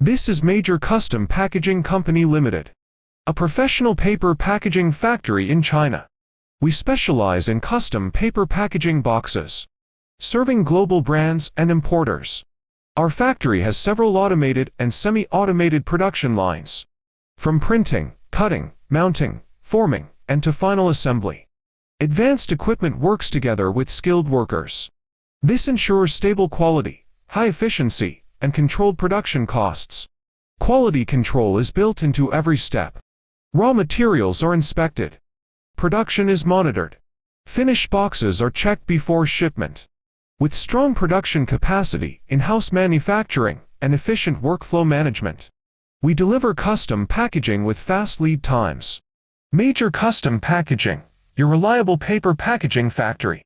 This is Major Custom Packaging Company Limited, a professional paper packaging factory in China. We specialize in custom paper packaging boxes, serving global brands and importers. Our factory has several automated and semi-automated production lines, from printing, cutting, mounting, forming, and to final assembly. Advanced equipment works together with skilled workers. This ensures stable quality, high efficiency, and controlled production costs. Quality control is built into every step. Raw materials are inspected. Production is monitored. Finished boxes are checked before shipment. With strong production capacity, in-house manufacturing, and efficient workflow management, we deliver custom packaging with fast lead times. Major Custom Packaging, your reliable paper packaging factory.